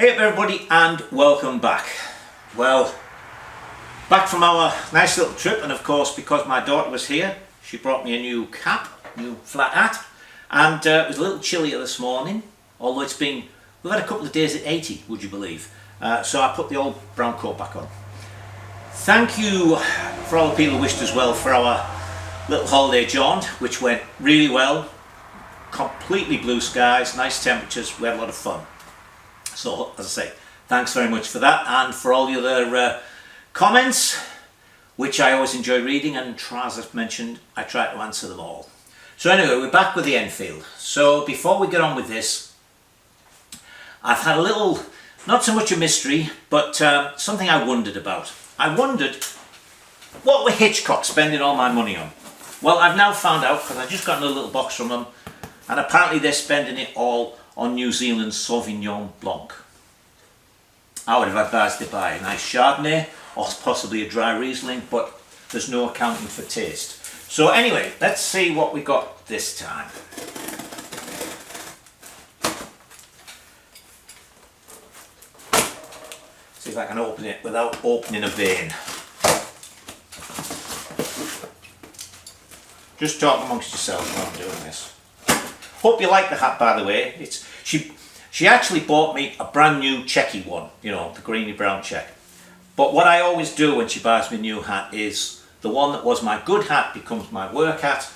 Hey up everybody and welcome back. Well, back from our nice little trip, and of course because my daughter was here she brought me a new cap, new flat hat, and it was a little chillier this morning, although we've had a couple of days at 80, would you believe, so I put the old brown coat back on. Thank you for all the people who wished us well for our little holiday jaunt, which went really well. Completely blue skies, nice temperatures, we had a lot of fun. So, as I say, thanks very much for that, and for all the other comments, which I always enjoy reading, and as I've mentioned, I try to answer them all. So anyway, we're back with the Enfield. So before we get on with this, I've had a little, not so much a mystery, but something I wondered about. I wondered, what were Hitchcock spending all my money on? Well, I've now found out, because I just got in a little box from them, and apparently they're spending it all on New Zealand's Sauvignon Blanc. I would have advised to buy a nice Chardonnay or possibly a dry Riesling, but there's no accounting for taste. So anyway, let's see what we got this time. See if I can open it without opening a vein. Just talk amongst yourselves while I'm doing this. Hope you like the hat, by the way. She actually bought me a brand new checky one, you know, the greeny brown check. But what I always do when she buys me a new hat is the one that was my good hat becomes my work hat,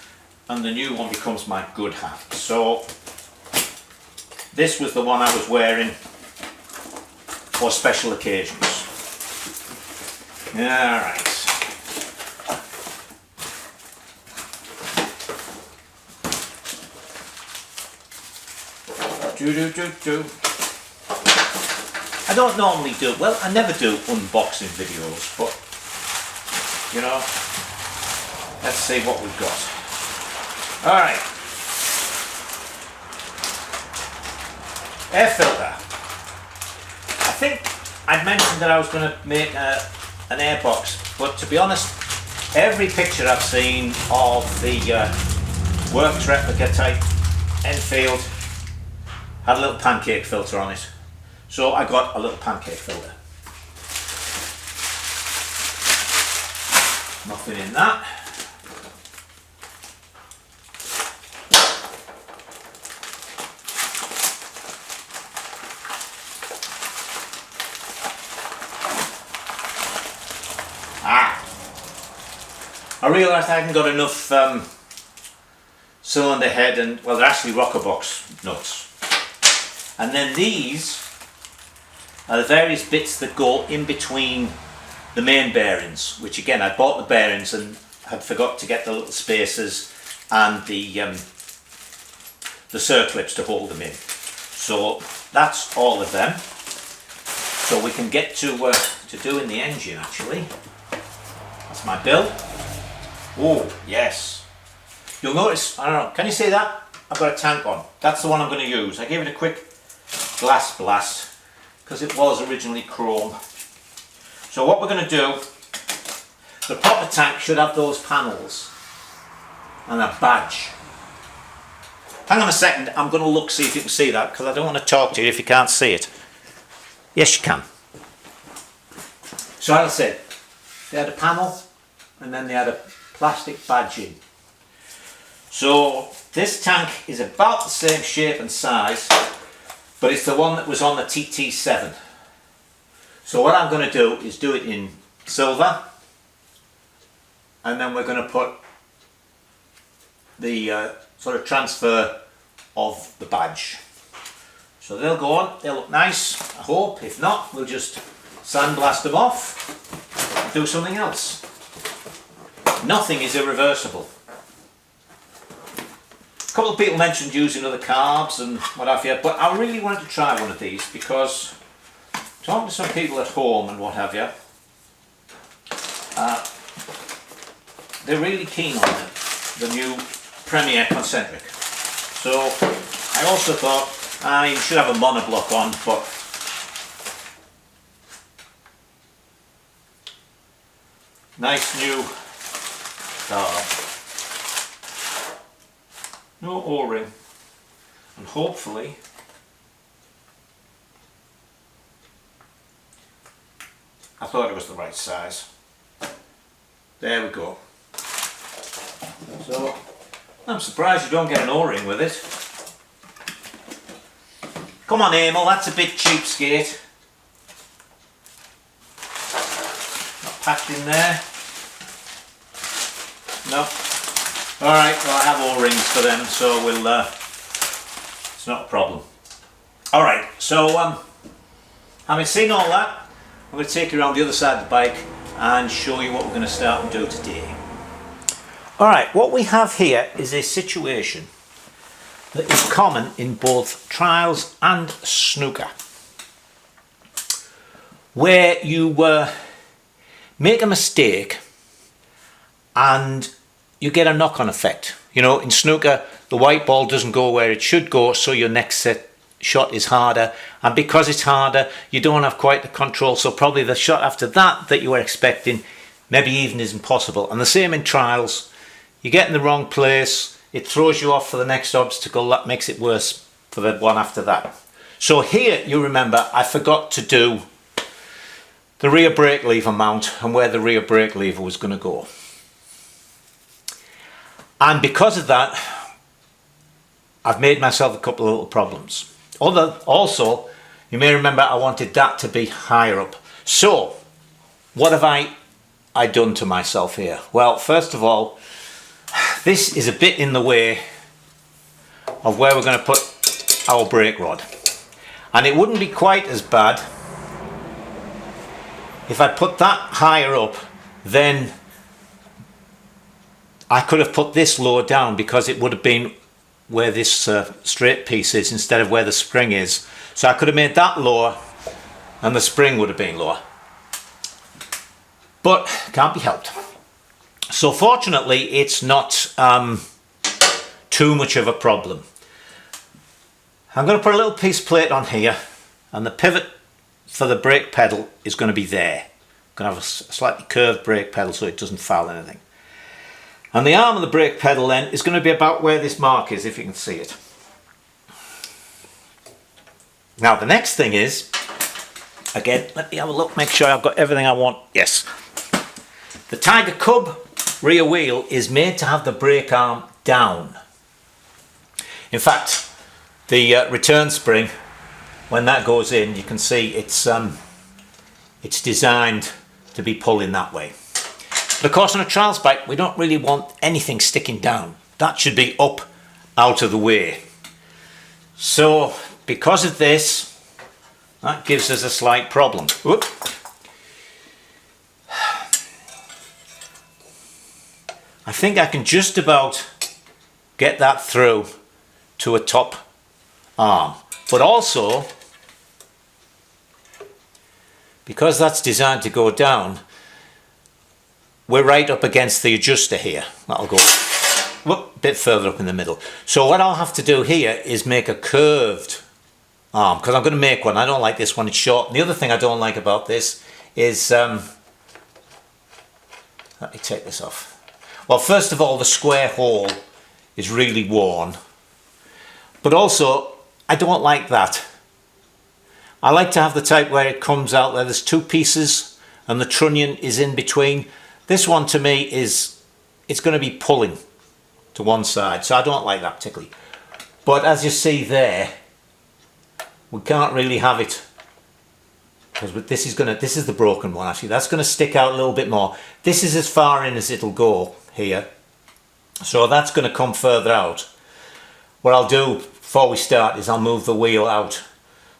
and the new one becomes my good hat. So this was the one I was wearing for special occasions. Alright. I don't normally do, well, I never do unboxing videos, but you know, let's see what we've got. Alright, air filter. I think I'd mentioned that I was going to make an air box, but to be honest, every picture I've seen of the works replica type Enfield had a little pancake filter on it, so I got a little pancake filter. Nothing in that. I realised I hadn't got enough cylinder head and, well, they're actually rocker box nuts. And then these are the various bits that go in between the main bearings, which again, I bought the bearings and had forgot to get the little spacers and the circlips to hold them in. So that's all of them. So we can get to doing the engine actually. That's my bill. Oh, yes. You'll notice, I don't know, can you see that? I've got a tank on. That's the one I'm going to use. I gave it a quick glass blast because it was originally chrome. So what we're going to do, the proper tank should have those panels and a badge. Hang on a second, I'm going to look, see if you can see that, because I don't want to talk to you if you can't see it. Yes, you can. So as I said, they had a panel and then they had a plastic badging. So this tank is about the same shape and size, but it's the one that was on the TT7. So what I'm going to do is do it in silver, and then we're going to put the sort of transfer of the badge. So they'll go on, they'll look nice, I hope. If not, we'll just sandblast them off and do something else. Nothing is irreversible. A couple of people mentioned using other carbs and what have you, but I really wanted to try one of these because talking to some people at home and what have you, they're really keen on the new Premier Concentric. So I also thought I should have a monoblock on, but nice new carb. No O-ring, and hopefully I thought it was the right size. There we go. So I'm surprised you don't get an O-ring with it. Come on Emil, that's a bit cheapskate. Not packed in there. No. Alright, well I have O-rings for them, so we'll it's not a problem. Alright, so having seen all that, I'm going to take you around the other side of the bike and show you what we're going to start and do today. Alright, what we have here is a situation that is common in both trials and snooker, where you make a mistake and you get a knock-on effect. You know, in snooker the white ball doesn't go where it should go, so your next shot is harder, and because it's harder you don't have quite the control, so probably the shot after that you were expecting maybe even isn't possible. And the same in trials, you get in the wrong place, it throws you off for the next obstacle, that makes it worse for the one after that. So here, you remember, I forgot to do the rear brake lever mount and where the rear brake lever was going to go. And because of that, I've made myself a couple of little problems. Also, you may remember I wanted that to be higher up. So, what have I done to myself here? Well, first of all, this is a bit in the way of where we're going to put our brake rod. And it wouldn't be quite as bad if I put that higher up, then I could have put this lower down, because it would have been where this straight piece is instead of where the spring is. So I could have made that lower and the spring would have been lower. But can't be helped. So fortunately it's not too much of a problem. I'm going to put a little piece of plate on here, and the pivot for the brake pedal is going to be there. I'm going to have a slightly curved brake pedal so it doesn't foul anything. And the arm of the brake pedal then is going to be about where this mark is, if you can see it. Now the next thing is, again, let me have a look, make sure I've got everything I want. Yes. The Tiger Cub rear wheel is made to have the brake arm down. In fact, the return spring, when that goes in, you can see it's designed to be pulling that way. But of course on a trials bike we don't really want anything sticking down. That should be up, out of the way. So because of this, that gives us a slight problem. Whoop. I think I can just about get that through to a top arm. But also, because that's designed to go down, we're right up against the adjuster here. That'll go a bit further up in the middle. So what I'll have to do here is make a curved arm, because I'm going to make one. I don't like this one, it's short. And the other thing I don't like about this is, let me take this off. Well, first of all, the square hole is really worn. But also, I don't like that. I like to have the type where it comes out, where there's two pieces and the trunnion is in between. This one to me it's going to be pulling to one side, so I don't like that particularly. But as you see there, we can't really have it, because this is the broken one actually. That's going to stick out a little bit more. This is as far in as it'll go here, so that's going to come further out. What I'll do before we start is I'll move the wheel out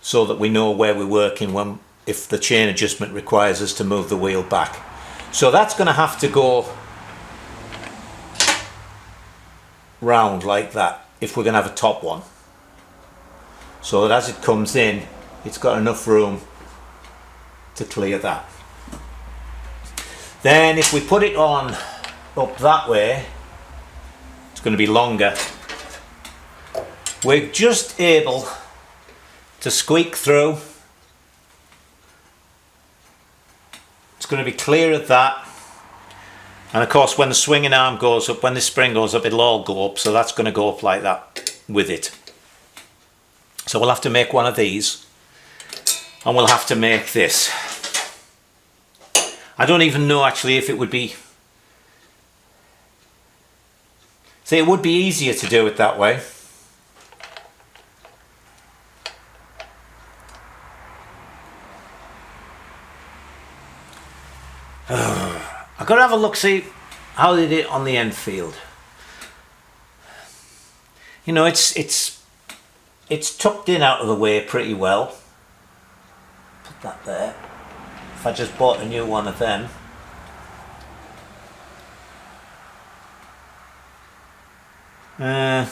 so that we know where we're working if the chain adjustment requires us to move the wheel back. So that's going to have to go round like that if we're going to have a top one, so that as it comes in it's got enough room to clear that. Then if we put it on up that way, it's going to be longer. We're just able to squeak through. It's going to be clear of that, and of course when the swinging arm goes up, when the spring goes up, it'll all go up, so that's going to go up like that with it. So we'll have to make one of these, and we'll have to make this. I don't even know actually if it would be, see, it would be easier to do it that way. I've got to have a look, see how they did it on the Enfield. You know, it's tucked in out of the way pretty well. Put that there. If I just bought a new one of them. I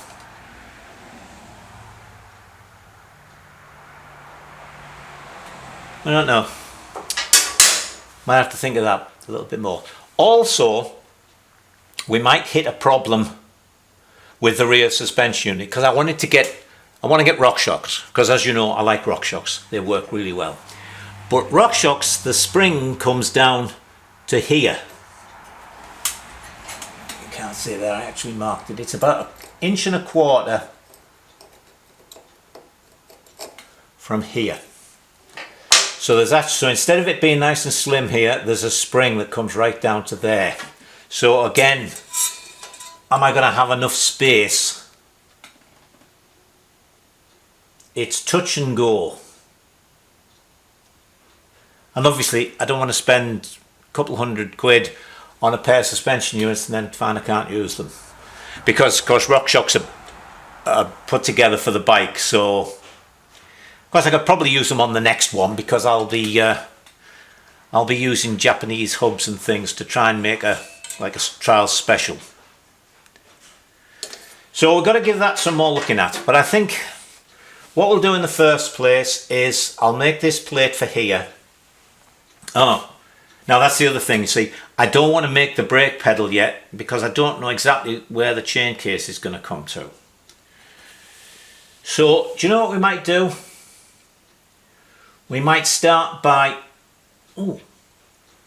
don't know. Might have to think of that a little bit more. Also, we might hit a problem with the rear suspension unit because I want to get RockShox, because as you know I like RockShox. They work really well. But RockShox, the spring comes down to here. You can't see that, I actually marked it. It's about 1.25 inches from here. So there's that. So instead of it being nice and slim here, there's a spring that comes right down to there. So again, am I going to have enough space? It's touch and go. And obviously I don't want to spend a couple £100 on a pair of suspension units and then find I can't use them. Because of course RockShox are put together for the bike, so of course I could probably use them on the next one because I'll be using Japanese hubs and things to try and make a trial special. So we've got to give that some more looking at. But I think what we'll do in the first place is I'll make this plate for here. Oh, now that's the other thing, you see, I don't want to make the brake pedal yet because I don't know exactly where the chain case is going to come to. So, do you know what we might do? We might start by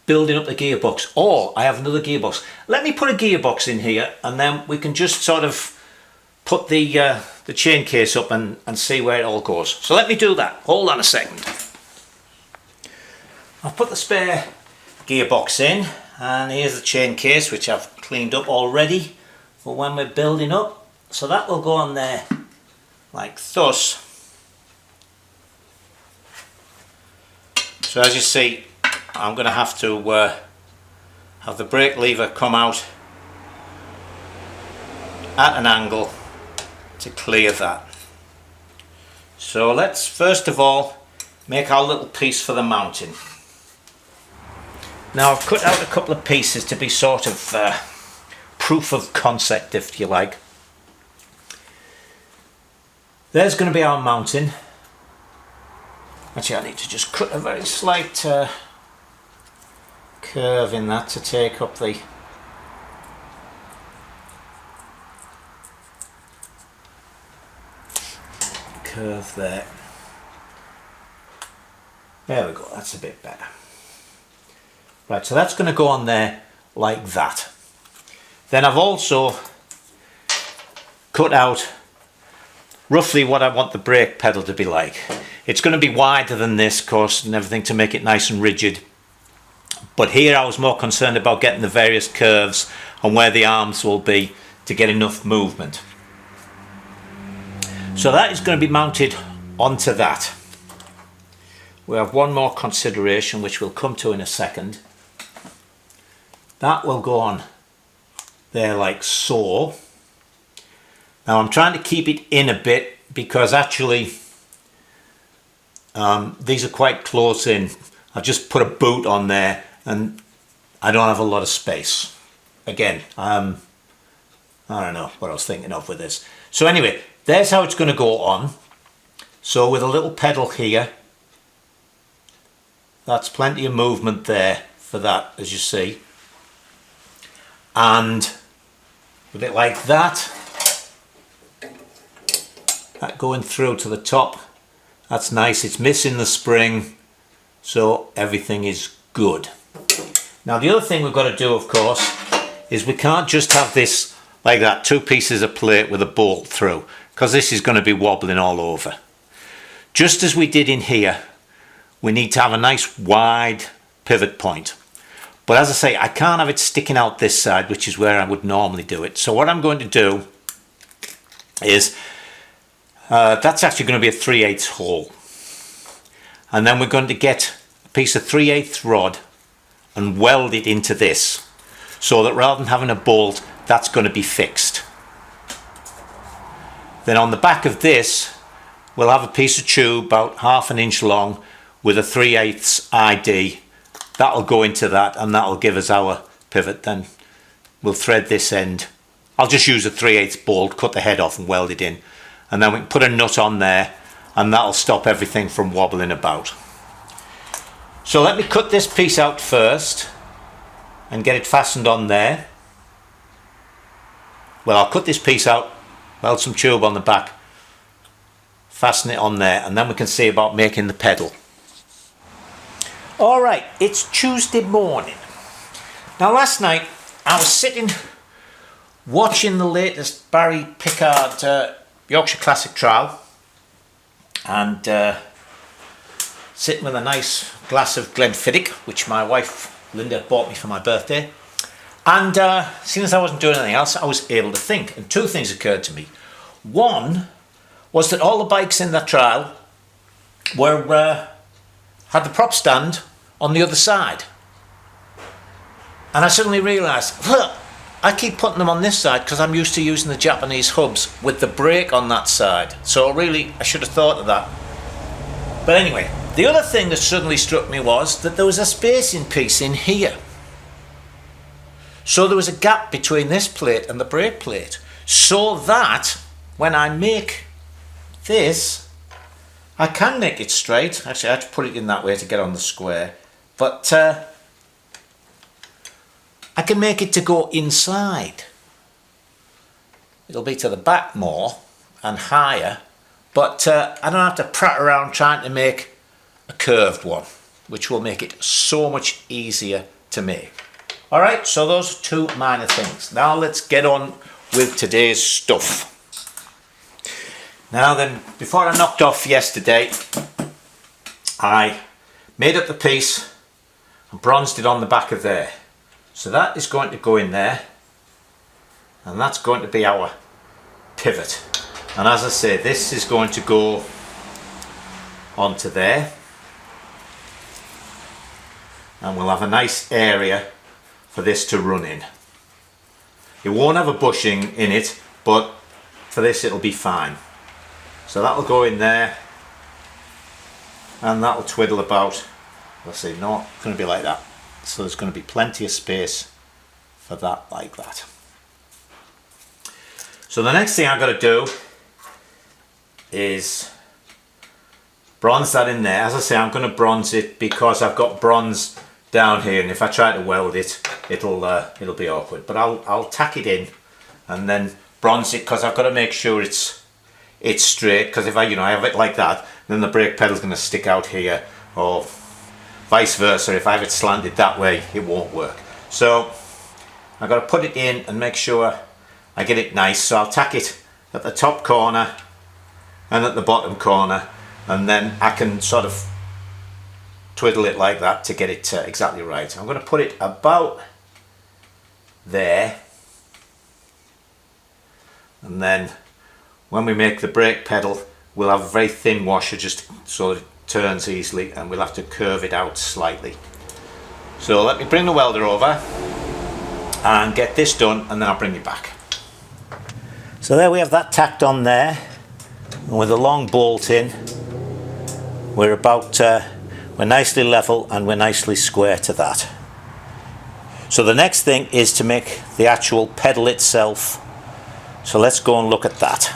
building up the gearbox. Or I have another gearbox. Let me put a gearbox in here and then we can just sort of put the chain case up and see where it all goes. So let me do that. Hold on a second. I've put the spare gearbox in and here's the chain case which I've cleaned up already for when we're building up. So that will go on there like thus. So as you see, I'm going to have the brake lever come out at an angle to clear that. So let's first of all make our little piece for the mounting. Now I've cut out a couple of pieces to be sort of proof of concept, if you like. There's going to be our mounting. Actually I need to just cut a very slight curve in that to take up the curve there. There we go, that's a bit better. Right, so that's going to go on there like that. Then I've also cut out roughly what I want the brake pedal to be like. It's going to be wider than this, of course, and everything to make it nice and rigid. But here I was more concerned about getting the various curves and where the arms will be to get enough movement. So that is going to be mounted onto that. We have one more consideration which we'll come to in a second. That will go on there like so. Now I'm trying to keep it in a bit because actually these are quite close in. I've just put a boot on there and I don't have a lot of space. Again, I don't know what I was thinking of with this. So anyway, there's how it's going to go on. So with a little pedal here, that's plenty of movement there for that, as you see. And with it like that, that going through to the top, that's nice. It's missing the spring, so everything is good. Now the other thing we've got to do, of course, is we can't just have this like that, two pieces of plate with a bolt through, because this is going to be wobbling all over. Just as we did in here, we need to have a nice wide pivot point. But as I say, I can't have it sticking out this side, which is where I would normally do it. So what I'm going to do is, that's actually going to be a 3/8 hole. And then we're going to get a piece of 3/8 rod and weld it into this, so that rather than having a bolt, that's going to be fixed. Then on the back of this, we'll have a piece of tube about 1/2 inch long with a 3/8 ID. That'll go into that, and that'll give us our pivot. Then we'll thread this end. I'll just use a 3/8 bolt, cut the head off and weld it in. And then we can put a nut on there, and that'll stop everything from wobbling about. So let me cut this piece out first and get it fastened on there. Well, I'll cut this piece out, weld some tube on the back, fasten it on there, and then we can see about making the pedal. Alright, it's Tuesday morning. Now last night I was sitting watching the latest Barry Pickard Yorkshire Classic trial, and sitting with a nice glass of Glenfiddich, which my wife Linda bought me for my birthday. And seeing as I wasn't doing anything else, I was able to think, and two things occurred to me. One was that all the bikes in that trial were had the prop stand on the other side, and I suddenly realised, I keep putting them on this side because I'm used to using the Japanese hubs with the brake on that side, so really I should have thought of that. But anyway, the other thing that suddenly struck me was that there was a spacing piece in here, so there was a gap between this plate and the brake plate, so that when I make this, I can make it straight. Actually, I had to put it in that way to get on the square, but I can make it to go inside. It'll be to the back more and higher, but I don't have to prat around trying to make a curved one, which will make it so much easier to make. Alright, so those are two minor things. Now let's get on with today's stuff. Now then, before I knocked off yesterday, I made up the piece and bronzed it on the back of there. So that is going to go in there, and that's going to be our pivot. And as I say, this is going to go onto there, and we'll have a nice area for this to run in. It won't have a bushing in it, but for this it'll be fine. So that'll go in there, and that'll twiddle about. Let's see, no, it's going to be like that. So there's going to be plenty of space for that, like that. So the next thing I've got to do is bronze that in there. As I say, I'm going to bronze it because I've got bronze down here, and if I try to weld it, it'll be awkward. But I'll tack it in and then bronze it, because I've got to make sure it's straight. Because if I have it like that, then the brake pedal's going to stick out here, or vice versa. If I have it slanted that way, it won't work. So I've got to put it in and make sure I get it nice. So I'll tack it at the top corner and at the bottom corner, and then I can sort of twiddle it like that to get it exactly right. I'm going to put it about there, and then when we make the brake pedal, we'll have a very thin washer just so that it turns easily, and we'll have to curve it out slightly. So let me bring the welder over and get this done, and then I'll bring you back. So there we have that tacked on there, and with a long bolt in, we're nicely level and we're nicely square to that. So the next thing is to make the actual pedal itself. So let's go and look at that.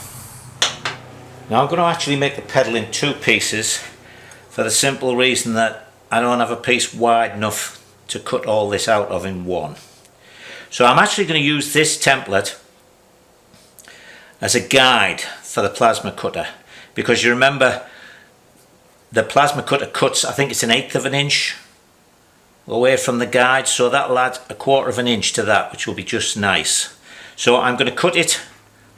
Now I'm going to actually make the pedal in two pieces, for the simple reason that I don't have a piece wide enough to cut all this out of in one. So I'm actually going to use this template as a guide for the plasma cutter, because you remember the plasma cutter cuts, I think it's 1/8 of an inch away from the guide, so that'll add 1/4 of an inch to that, which will be just nice. So I'm going to cut it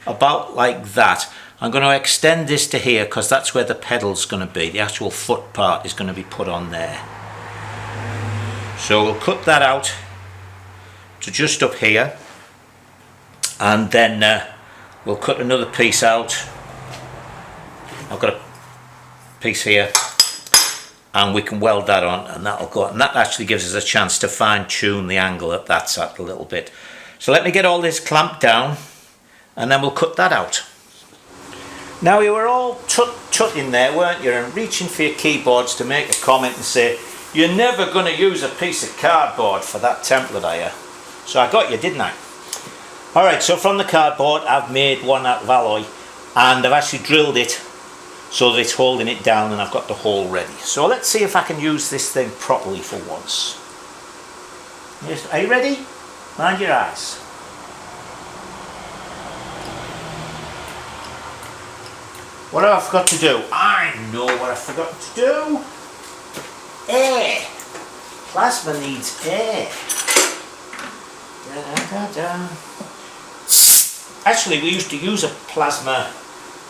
about like that. I'm going to extend this to here, because that's where the pedal's going to be. The actual foot part is going to be put on there. So we'll cut that out to just up here, and then we'll cut another piece out. I've got a piece here, and we can weld that on, and that'll go, and that actually gives us a chance to fine tune the angle at that side a little bit. So let me get all this clamped down, and then we'll cut that out. Now you were all tutting there, weren't you, and reaching for your keyboards to make a comment and say you're never going to use a piece of cardboard for that template, are you? So I got you, didn't I? Alright, so from the cardboard I've made one out of alloy, and I've actually drilled it so that it's holding it down, and I've got the hole ready. So let's see if I can use this thing properly for once. Yes, are you ready? Mind your eyes. What have I forgot to do? I know what I forgot to do. Air. Plasma needs air. Da, da, da, da. Actually, we used to use a plasma,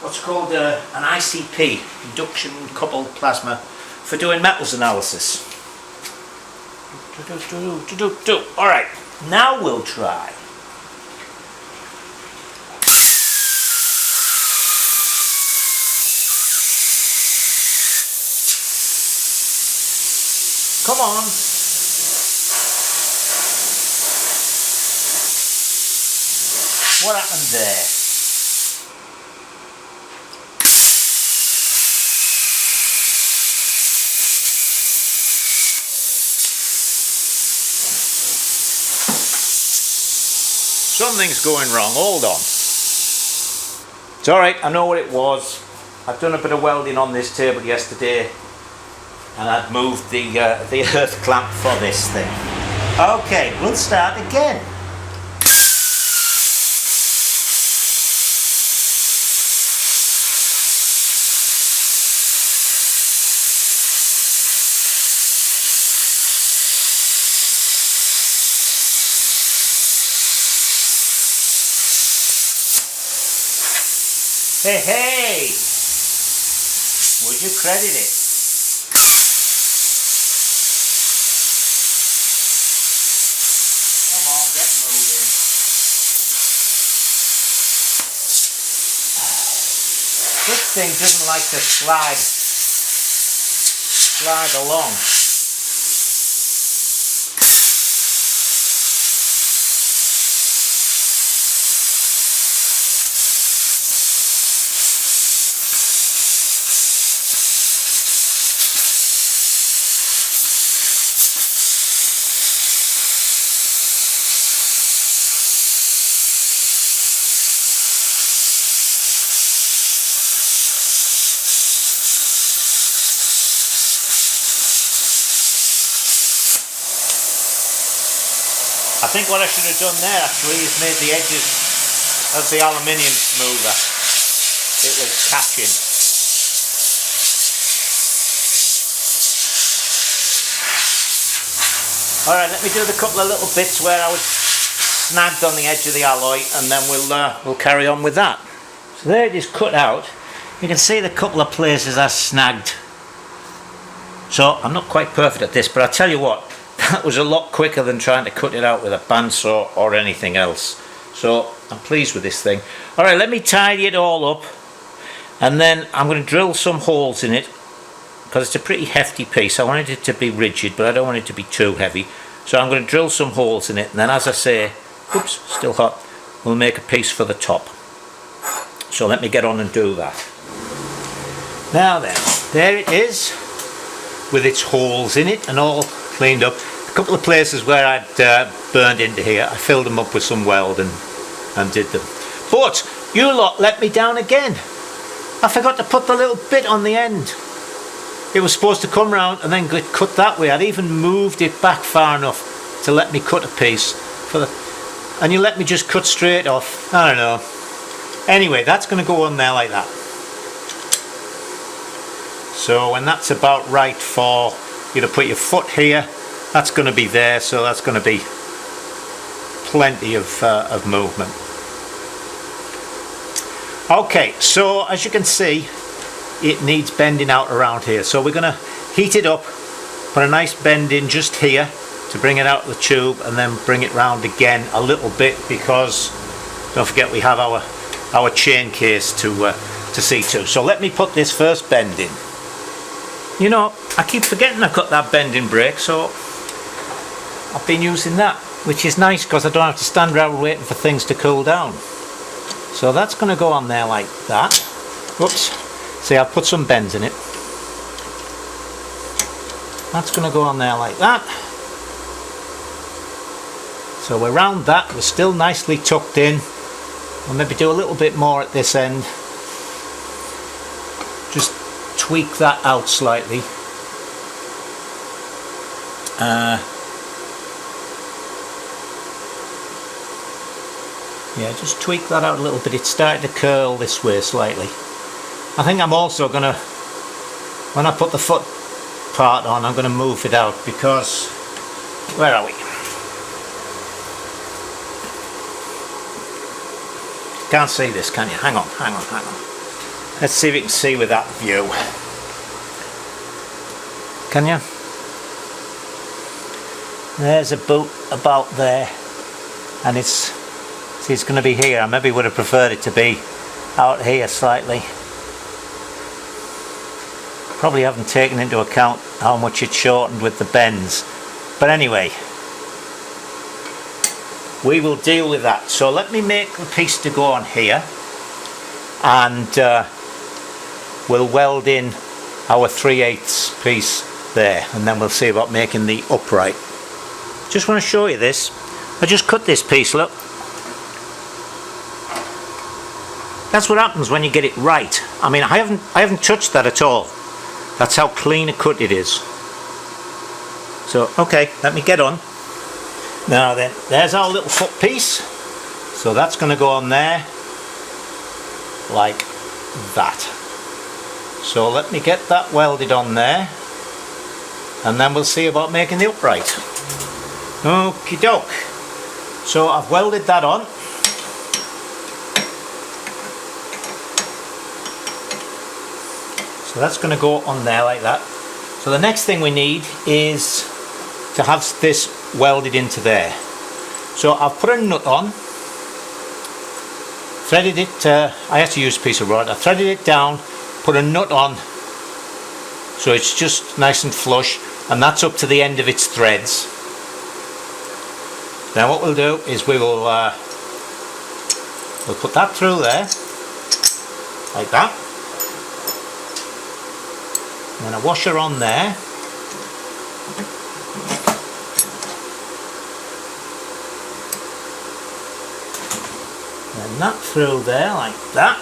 what's called an ICP, induction coupled plasma, for doing metals analysis. Alright, now we'll try. Come on. What happened there? Something's going wrong. Hold on. It's alright, I know what it was. I've done a bit of welding on this table yesterday, and I'd moved the earth clamp for this thing. Okay, we'll start again. Hey, hey! Would you credit it? Come on, get moving. This thing doesn't like to slide along. I think what I should have done there actually is made the edges of the aluminium smoother. It was catching. Alright, let me do the couple of little bits where I was snagged on the edge of the alloy, and then we'll carry on with that. So there it is cut out. You can see the couple of places I snagged. So I'm not quite perfect at this, but I'll tell you what, that was a lot quicker than trying to cut it out with a bandsaw or anything else. So I'm pleased with this thing. Alright, let me tidy it all up, and then I'm going to drill some holes in it, because it's a pretty hefty piece. I wanted it to be rigid, but I don't want it to be too heavy. So I'm going to drill some holes in it, and then, as I say, oops, still hot, we'll make a piece for the top. So let me get on and do that. Now then, there it is, with its holes in it and all cleaned up. A couple of places where I'd burned into here, I filled them up with some weld and did them. But you lot let me down again. I forgot to put the little bit on the end. It was supposed to come round and then get cut that way. I'd even moved it back far enough to let me cut a piece for the, and you let me just cut straight off. I don't know. Anyway, that's going to go on there like that. So when that's about right for you to put your foot here, that's going to be there, so that's going to be plenty of movement. Okay, so as you can see, it needs bending out around here, so we're going to heat it up, put a nice bend in just here, to bring it out of the tube and then bring it round again a little bit, because don't forget we have our chain case to see to. So let me put this first bend in. You know, I keep forgetting I've got that bending brake, so I've been using that, which is nice because I don't have to stand around waiting for things to cool down. So that's going to go on there like that. Whoops. See, I've put some bends in it. That's going to go on there like that. So we're round that. We're still nicely tucked in. I'll maybe do a little bit more at this end. Just tweak that out slightly. Yeah, just tweak that out a little bit. It's starting to curl this way slightly. I think I'm also going to, when I put the foot part on, I'm going to move it out because, where are we? Can't see this, can you? Hang on. Let's see if you can see with that view. Can you? There's a boot about there, and it's going to be here. I maybe would have preferred it to be out here slightly. Probably haven't taken into account how much it's shortened with the bends, but anyway, we will deal with that. So let me make the piece to go on here, and we'll weld in our 3/8 piece there, and then we'll see about making the upright. Just want to show you this. I just cut this piece, look. That's what happens when you get it right. I mean, I haven't touched that at all. That's how clean a cut it is. So, okay, let me get on. Now then, there's our little foot piece. So that's going to go on there like that. So let me get that welded on there, and then we'll see about making the upright. Okie doke. So I've welded that on. So that's going to go on there like that. So the next thing we need is to have this welded into there. So I've put a nut on, threaded it, I had to use a piece of rod, I threaded it down, put a nut on so it's just nice and flush, and that's up to the end of its threads. Now what we'll do is we'll put that through there like that, and a washer on there, and that through there like that.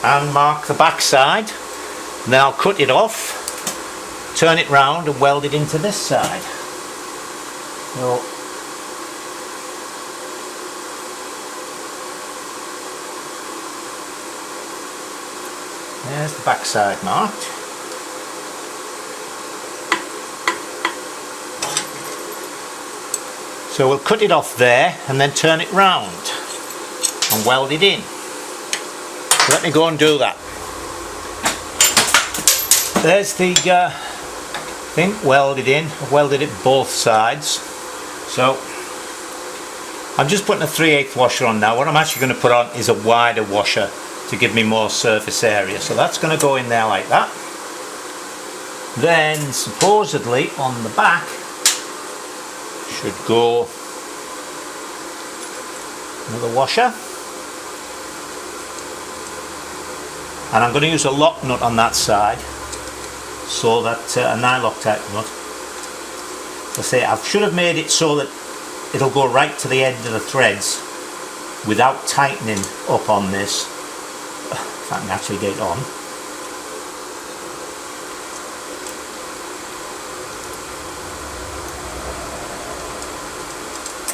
And mark the back side, and then I'll cut it off, turn it round and weld it into this side. So there's the back side marked. So we'll cut it off there and then turn it round and weld it in. So let me go and do that. There's the thing welded in. I've welded it both sides. So I'm just putting a 3/8 washer on now. What I'm actually going to put on is a wider washer to give me more surface area. So that's going to go in there like that. Then supposedly on the back should go another washer. And I'm going to use a lock nut on that side, so that a nylock type nut. As I say, I should have made it so that it'll go right to the end of the threads without tightening up on this. If I can actually get it on.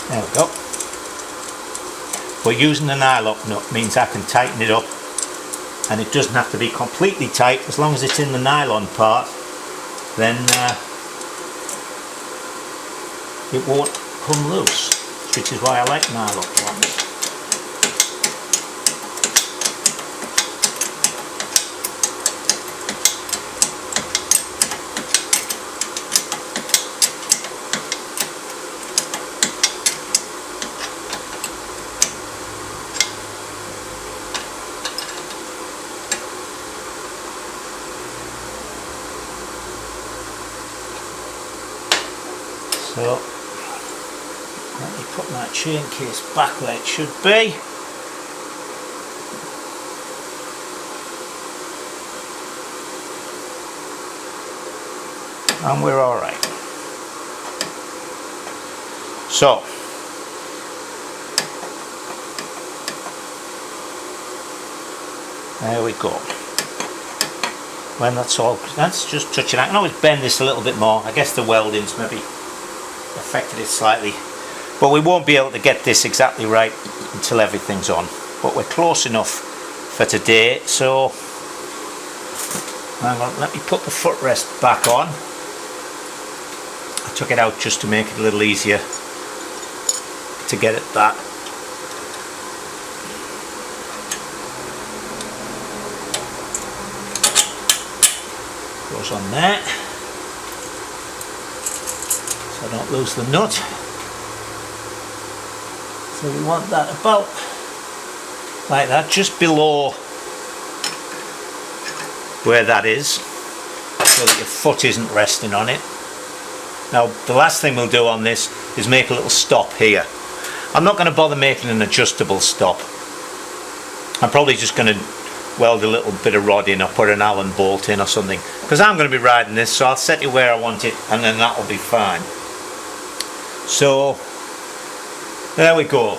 There we go. But using the nylock nut means I can tighten it up, and it doesn't have to be completely tight. As long as it's in the nylon part, then it won't come loose, which is why I like nylon ones. So let me put my chain case back where it should be. And we're all right. So there we go. When that's just touching. I can always bend this a little bit more. I guess the welding's maybe affected it slightly, but we won't be able to get this exactly right until everything's on. But we're close enough for today. So hang on, let me put the footrest back on. I took it out just to make it a little easier to get at that. Goes on there, so I don't lose the nut. So we want that about like that, just below where that is, so that your foot isn't resting on it. Now the last thing we'll do on this is make a little stop here. I'm not going to bother making an adjustable stop. I'm probably just going to weld a little bit of rod in or put an Allen bolt in or something, because I'm going to be riding this, so I'll set it where I want it and then that will be fine. So there we go.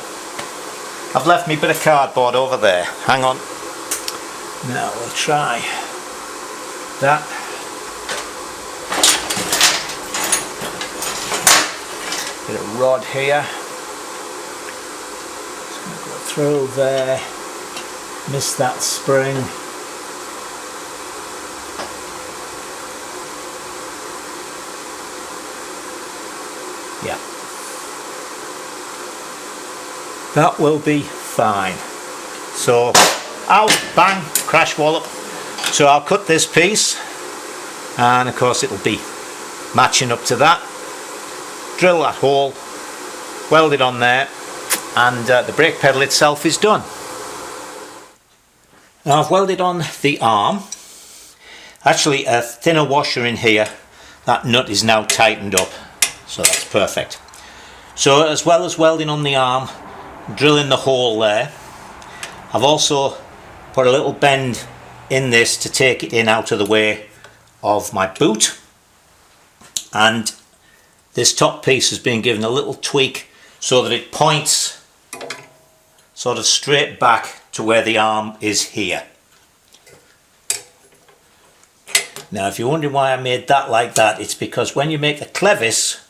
I've left me a bit of cardboard over there. Hang on. Now we'll try that. Bit of rod here. Just going to go through there. Miss that spring. Yeah. That will be fine. So, out, bang, crash wallop. So I'll cut this piece, and of course it'll be matching up to that. Drill that hole, weld it on there, and the brake pedal itself is done. Now I've welded on the arm. Actually a thinner washer in here. That nut is now tightened up, so that's perfect. So as well as welding on the arm, drilling the hole there, I've also put a little bend in this to take it in out of the way of my boot, and this top piece has been given a little tweak so that it points sort of straight back to where the arm is here. Now if you're wondering why I made that like that, it's because when you make the clevis,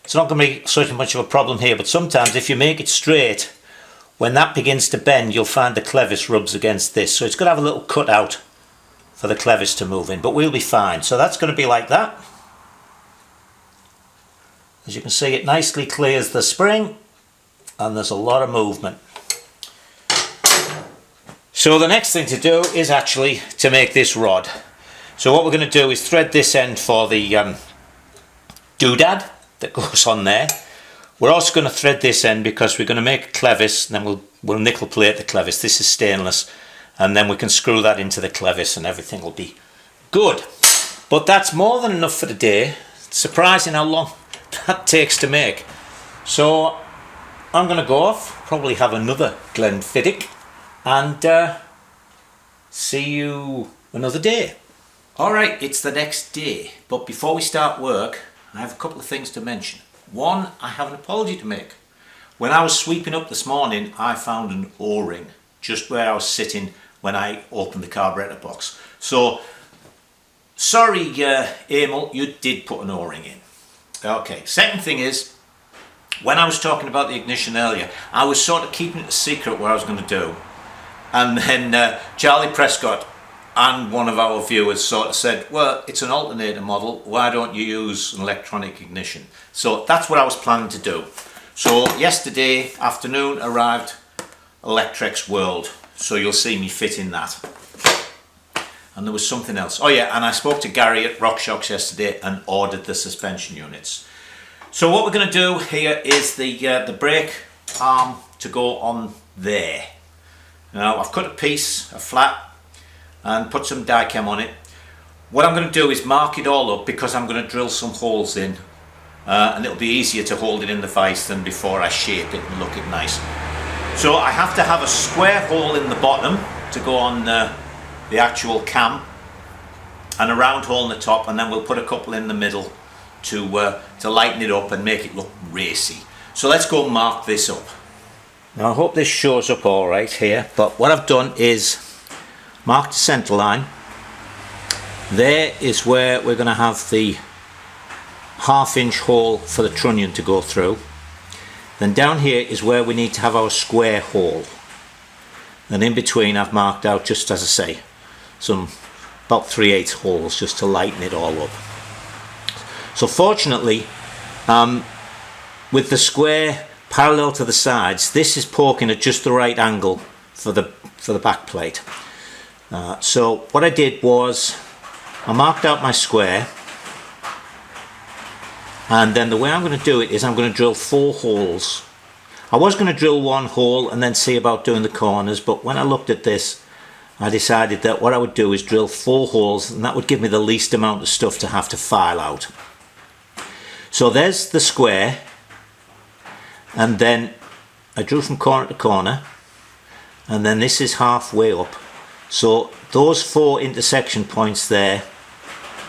it's not going to be such much of a problem here, but sometimes if you make it straight, when that begins to bend, you'll find the clevis rubs against this, so it's got to have a little cut out for the clevis to move in, but we'll be fine. So that's going to be like that. As you can see, it nicely clears the spring and there's a lot of movement. So the next thing to do is actually to make this rod. So what we're going to do is thread this end for the doodad that goes on there. We're also going to thread this end because we're going to make a clevis, and then we'll nickel plate the clevis. This is stainless, and then we can screw that into the clevis and everything will be good. But that's more than enough for today. It's surprising how long that takes to make. So I'm going to go off, probably have another Glenfiddich, and see you another day. Alright, it's the next day, but before we start work, I have a couple of things to mention. One, I have an apology to make. When I was sweeping up this morning, I found an O-ring just where I was sitting when I opened the carburetor box. So, sorry Emil, you did put an O-ring in. Okay, second thing is, when I was talking about the ignition earlier, I was sort of keeping it a secret what I was going to do. And then Charlie Prescott and one of our viewers sort of said, well, it's an alternator model, why don't you use an electronic ignition? So that's what I was planning to do. So yesterday afternoon arrived Electrex World, so you'll see me fitting that. And there was something else. Oh yeah, and I spoke to Gary at RockShox yesterday and ordered the suspension units. So what we're going to do here is the brake arm to go on there. Now I've cut a piece, a flat, and put some die chem on it. What I'm going to do is mark it all up because I'm going to drill some holes in and it'll be easier to hold it in the vise than before I shape it and look it nice. So I have to have a square hole in the bottom to go on the actual cam, and a round hole in the top, and then we'll put a couple in the middle to lighten it up and make it look racy. So let's go mark this up. Now I hope this shows up all right here, but what I've done is marked the centre line. There is where we're going to have the 1/2 inch hole for the trunnion to go through. Then down here is where we need to have our square hole. And in between I've marked out, just as I say, some about 3/8 holes just to lighten it all up. So fortunately, with the square parallel to the sides, this is poking at just the right angle for the back plate. So what I did was I marked out my square, and then the way I'm going to do it is I'm going to drill 4 holes. I was going to drill 1 hole and then see about doing the corners, but when I looked at this, I decided that what I would do is drill 4 holes, and that would give me the least amount of stuff to have to file out. So there's the square, and then I drew from corner to corner, and then this is halfway up. So those 4 intersection points there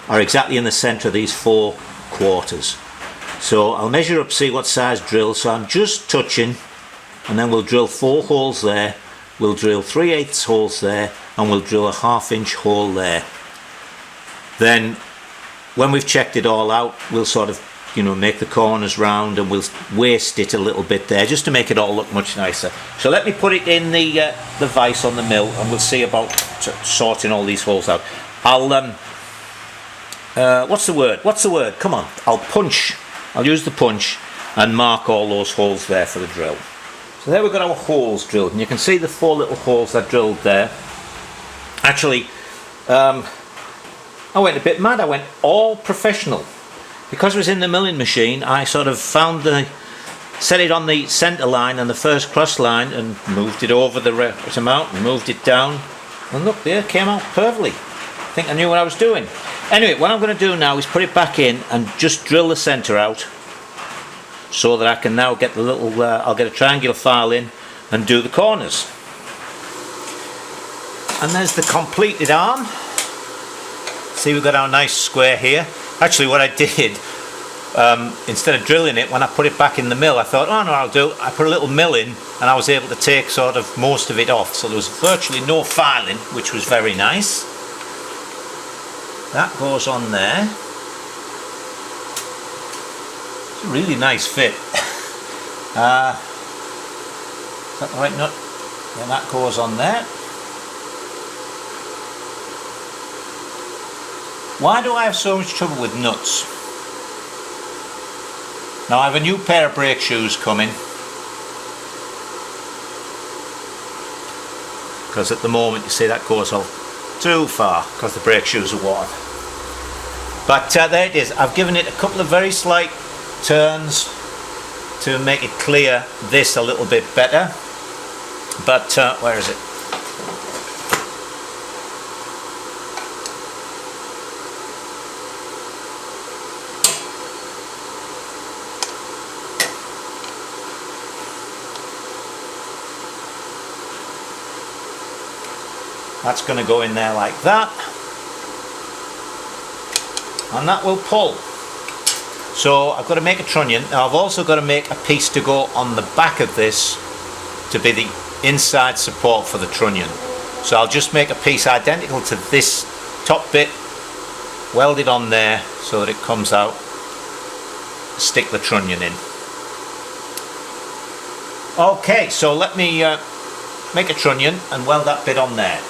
are exactly in the centre of these 4 quarters. So I'll measure up, see what size drill. So I'm just touching, and then we'll drill 4 holes there, we'll drill 3/8 holes there, and we'll drill a 1/2 inch hole there. Then when we've checked it all out, we'll sort of, you know, make the corners round, and we'll waste it a little bit there just to make it all look much nicer. So let me put it in the vise on the mill, and we'll see about sorting all these holes out. I'll what's the word? Come on. I'll use the punch and mark all those holes there for the drill. So there we've got our holes drilled, and you can see the 4 little holes I drilled there. Actually, I went a bit mad. I went all professional. Because it was in the milling machine, I sort of set it on the centre line and the first cross line, and moved it over the right amount and moved it down, and look, there, it came out perfectly. I think I knew what I was doing. Anyway, what I'm going to do now is put it back in and just drill the centre out, so that I can now get the little, I'll get a triangular file in and do the corners. And there's the completed arm. See, we've got our nice square here. Actually, what I did, instead of drilling it, when I put it back in the mill, I thought, oh no, I put a little mill in, and I was able to take sort of most of it off. So there was virtually no filing, which was very nice. That goes on there. It's a really nice fit. Is that the right nut? Yeah, that goes on there. Why do I have so much trouble with nuts? Now I have a new pair of brake shoes coming, because at the moment, you see, that goes off too far because the brake shoes are worn. But there it is. I've given it a couple of very slight turns to make it clear this a little bit better. But where is it? That's going to go in there like that, and that will pull. So I've got to make a trunnion. Now I've also got to make a piece to go on the back of this to be the inside support for the trunnion. So I'll just make a piece identical to this top bit, weld it on there so that it comes out, stick the trunnion in. Okay, so let me make a trunnion and weld that bit on there.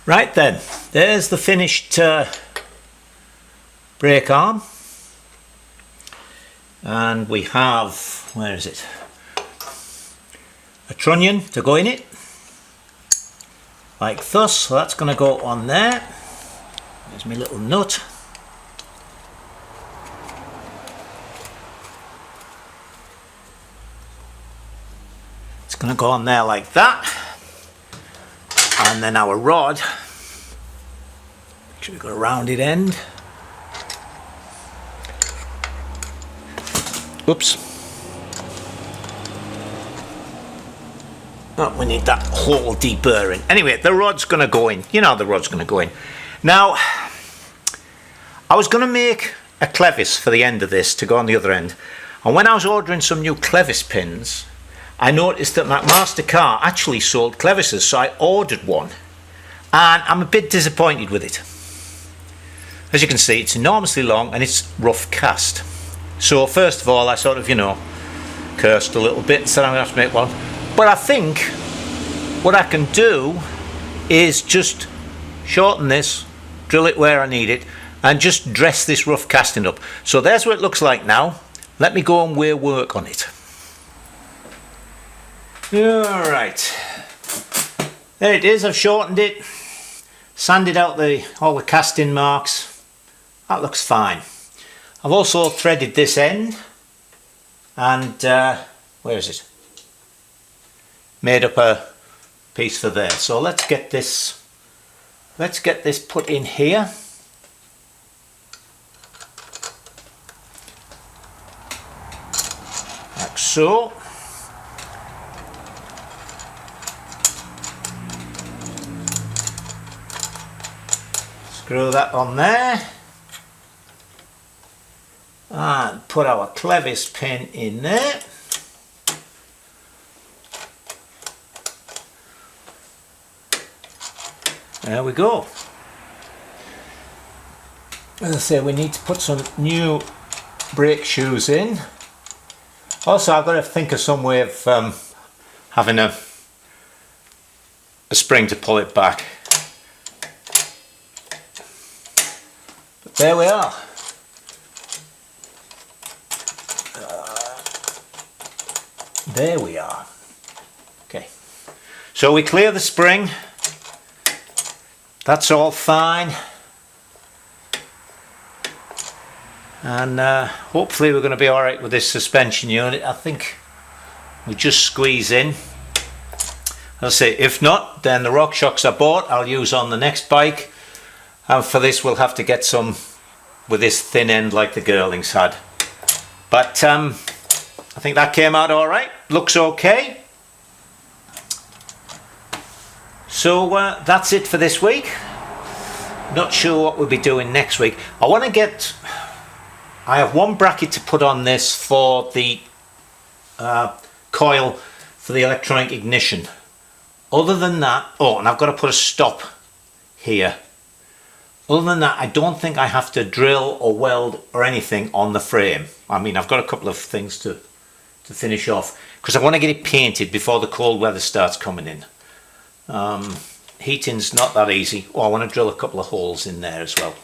Right then, there's the finished brake arm, and we have, where is it, a trunnion to go in it, like thus. So that's going to go on there. There's my little nut. It's going to go on there like that. And then our rod, make sure we've got a rounded end, Oops. Oh, we need that hole deburring. Anyway, the rod's going to go in. You know the rod's going to go in. Now, I was going to make a clevis for the end of this to go on the other end. And when I was ordering some new clevis pins, I noticed that McMaster-Carr actually sold clevises, so I ordered one. And I'm a bit disappointed with it. As you can see, it's enormously long and it's rough cast. So first of all, I sort of, cursed a little bit and said I'm going to have to make one. But I think what I can do is just shorten this, drill it where I need it, and just dress this rough casting up. So there's what it looks like now. Let me go and wear work on it. Alright. There it is, I've shortened it, sanded out all the casting marks. That looks fine. I've also threaded this end and where is it? Made up a piece for there. So let's get this put in here. Like so. Screw that on there. And put our clevis pin in there. There we go. As I say, we need to put some new brake shoes in. Also, I've got to think of some way of having a spring to pull it back. But there we are. There we are. Okay. So we clear the spring. That's all fine, and hopefully we're going to be alright with this suspension unit. I think we just squeeze in. I'll say if not, then the rock shocks I bought I'll use on the next bike, and for this we'll have to get some with this thin end like the Girlings had. But I think that came out alright, looks okay. So that's it for this week. Not sure what we'll be doing next week. I have one bracket to put on this for the coil for the electronic ignition. Other than that, oh, and I've got to put a stop here. Other than that, I don't think I have to drill or weld or anything on the frame. I mean, I've got a couple of things to finish off because I want to get it painted before the cold weather starts coming in. Heating's not that easy. Oh, I want to drill a couple of holes in there as well.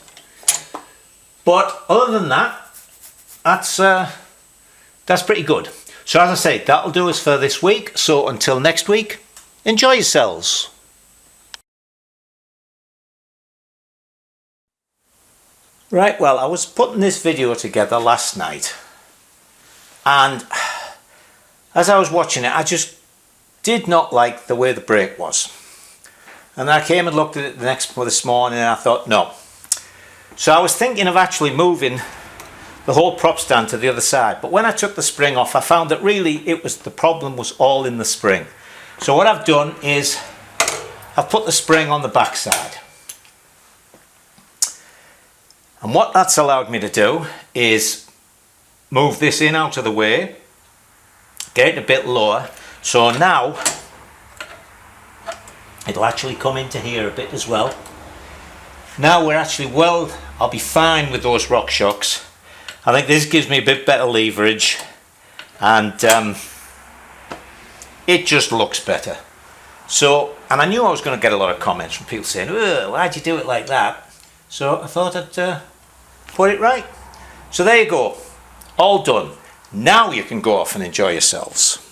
But other than that, that's pretty good. So as I say, that'll do us for this week. So until next week, enjoy yourselves. Right, well, I was putting this video together last night, and as I was watching it, I just did not like the way the brake was. And I came and looked at it this morning and I thought, no. So I was thinking of actually moving the whole prop stand to the other side. But when I took the spring off, I found that really the problem was all in the spring. So what I've done is I've put the spring on the back side. And what that's allowed me to do is move this in out of the way, get it a bit lower. So now it'll actually come into here a bit as well. Now we're actually I'll be fine with those rock shocks. I think this gives me a bit better leverage, and it just looks better. So, and I knew I was going to get a lot of comments from people saying, why'd you do it like that? So I thought I'd put it right. So there you go, all done. Now you can go off and enjoy yourselves.